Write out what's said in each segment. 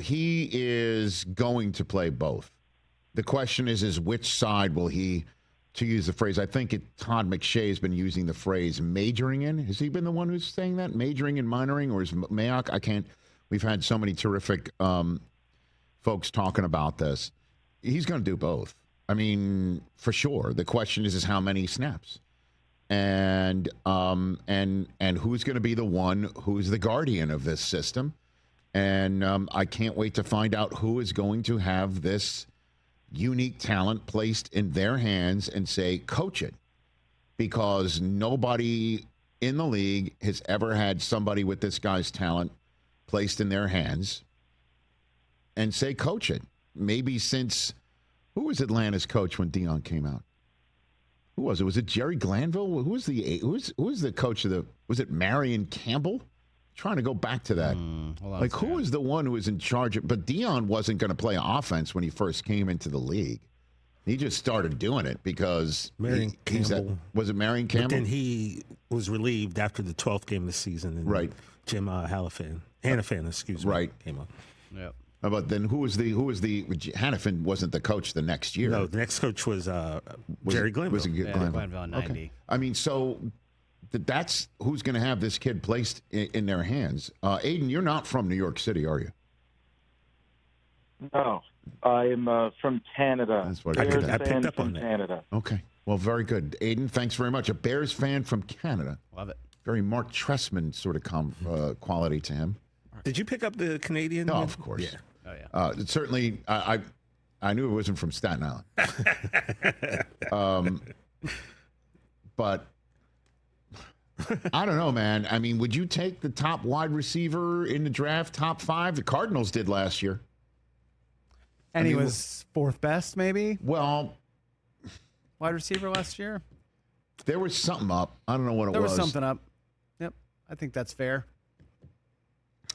he is going to play both. The question is which side will he, to use the phrase, I think Todd McShay has been using the phrase majoring in. Has he been the one who's saying that? Majoring and minoring? Or is Mayock? I can't. We've had so many terrific folks talking about this. He's going to do both. I mean, for sure. The question is how many snaps, and who's going to be the one who's the guardian of this system, and I can't wait to find out who is going to have this unique talent placed in their hands and say, coach it, because nobody in the league has ever had somebody with this guy's talent placed in their hands and say, coach it. Maybe since. Who was Atlanta's coach when Dion came out? Who was it? Was it Jerry Glanville? Who was the coach of the? Was it Marion Campbell? Trying to go back to that. Like, who was the one who was in charge of? But Dion wasn't going to play offense when he first came into the league. He just started doing it because Marion Campbell. Was it Marion Campbell? But then he was relieved after the 12th game of the season. And right. Jim Hanifan, excuse me. Right. Came up. Yep. But then who was the Hanifan wasn't the coach the next year. No, the next coach was Jerry Glanville. Was it Glanville? Glanville in 90. Okay. I mean, so that's who's going to have this kid placed in their hands. Aiden, you're not from New York City, are you? No, I'm from Canada. That's what I picked up on that. Canada. Okay, well, very good. Aiden, thanks very much. A Bears fan from Canada. Love it. Very Mark Trestman sort of quality to him. Did you pick up the Canadian? No, of course. Yeah. Oh, yeah. Certainly, I knew it wasn't from Staten Island. But I don't know, man. I mean, would you take the top wide receiver in the draft, top 5? The Cardinals did last year. And he was 4th best, maybe? Well, wide receiver last year? There was something up. I don't know what it was. There was something up. Yep. I think that's fair.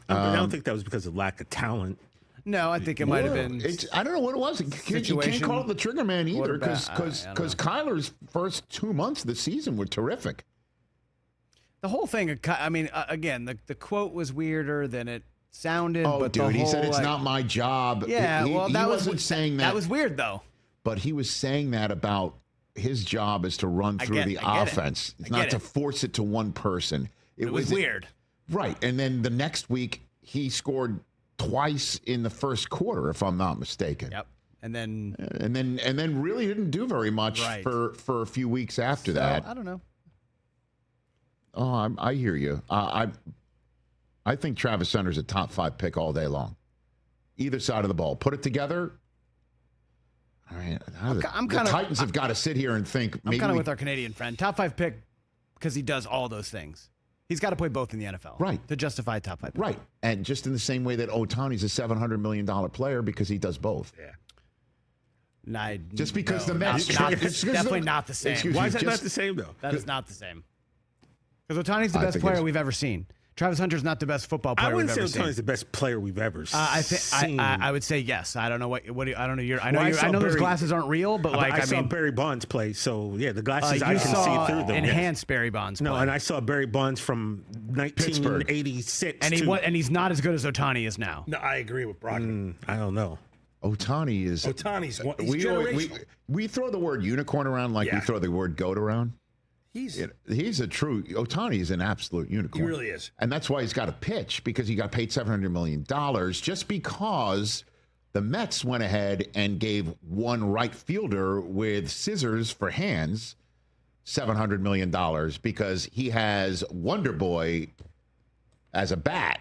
I don't think that was because of lack of talent. No, I think it might have been. I don't know what it was. You can't call it the trigger man either because Kyler's first 2 months of the season were terrific. The whole thing, I mean, again, the quote was weirder than it sounded. Oh, but dude, he whole, said it's not my job. Yeah, he wasn't saying that. That was weird, though. But he was saying that about his job is to run through the offense. It's not to force it to one person. It was weird. Right. And then the next week, he scored twice in the first quarter, if I'm not mistaken. Yep. And then really didn't do very much for a few weeks after that. I don't know. Oh, I hear you. I think Travis Hunter's a top 5 pick all day long. Either side of the ball. Put it together. All right. The Titans have got to sit here and think. I'm kind of with our Canadian friend. Top 5 pick because he does all those things. He's got to play both in the NFL. Right. To justify top 5 pick. Right. And just in the same way that Otani's a $700 million player because he does both. Yeah. Just because the Mets. Definitely not the same. Why is that not the same, though? That is not the same. Because Otani's the best player we've ever seen. Travis Hunter's not the best football player we've ever seen. I wouldn't say Otani's the best player we've ever seen. I would say yes. I don't know what do you, I don't know. I know those glasses aren't real, but I saw mean, Barry Bonds play, so yeah, the glasses I can see through them. Enhanced Barry Bonds. No, and I saw Barry Bonds from 1986, and he's not as good as Otani is now. No, I agree with Brock. I don't know. Otani's we throw the word unicorn around like we throw the word goat around. He's a true Otani is an absolute unicorn. He really is. And that's why he's got to pitch, because he got paid $700 million just because the Mets went ahead and gave one right fielder with scissors for hands $700 million because he has Wonder Boy as a bat.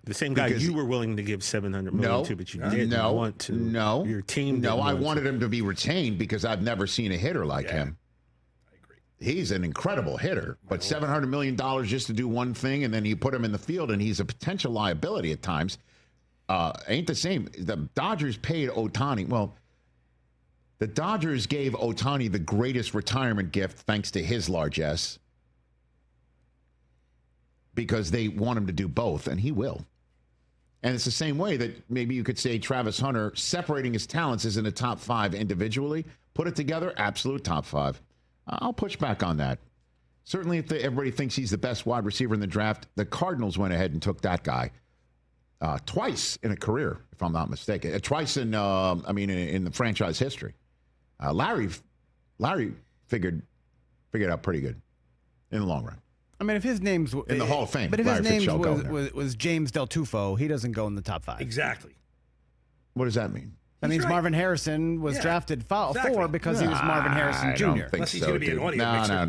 The same guy you were willing to give $700 million to, but you didn't want to. No. Your team No, I wanted to. him to be retained because I've never seen a hitter like him. He's an incredible hitter, but $700 million just to do one thing, and then you put him in the field, and he's a potential liability at times. Ain't the same. The Dodgers paid Otani. Well, the Dodgers gave Otani the greatest retirement gift thanks to his largesse because they want him to do both, and he will. And it's the same way that maybe you could say Travis Hunter, separating his talents, is in the top 5 individually. Put it together, absolute top 5. I'll push back on that. Certainly, if everybody thinks he's the best wide receiver in the draft, the Cardinals went ahead and took that guy. twice in a career, if I'm not mistaken. Twice in the franchise history. Larry figured out pretty good in the long run. I mean, if his name's in the Hall of Fame, but if Larry his name was James Del Tufo, he doesn't go in the top 5. Exactly. What does that mean? That means Marvin Harrison was drafted 4 because he was Marvin Harrison Jr. I don't think Unless he's so, going to be an audio mixer.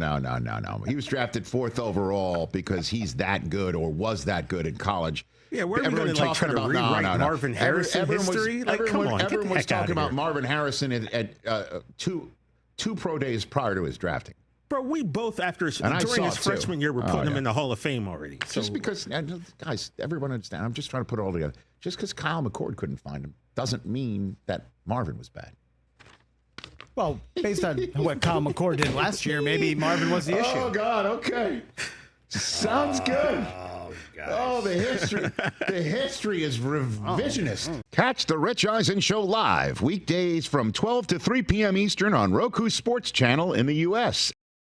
No. He was drafted 4th overall because he's that good or was that good in college. Yeah, we're going to try to rewrite Marvin Harrison history. Everyone was talking about Marvin Harrison at 2 pro days prior to his drafting. Bro, we both, during his freshman year, were putting him in the Hall of Fame already. Just because, guys, everyone understand. I'm just trying to put it all together. Just because Kyle McCord couldn't find him doesn't mean that Marvin was bad. Well, based on what Kyle McCord did last year, maybe Marvin was the issue. Oh, God, okay. Sounds good. Oh, the history is revisionist. Catch the Rich Eisen Show live weekdays from 12 to 3 p.m. Eastern on Roku Sports Channel in the U.S.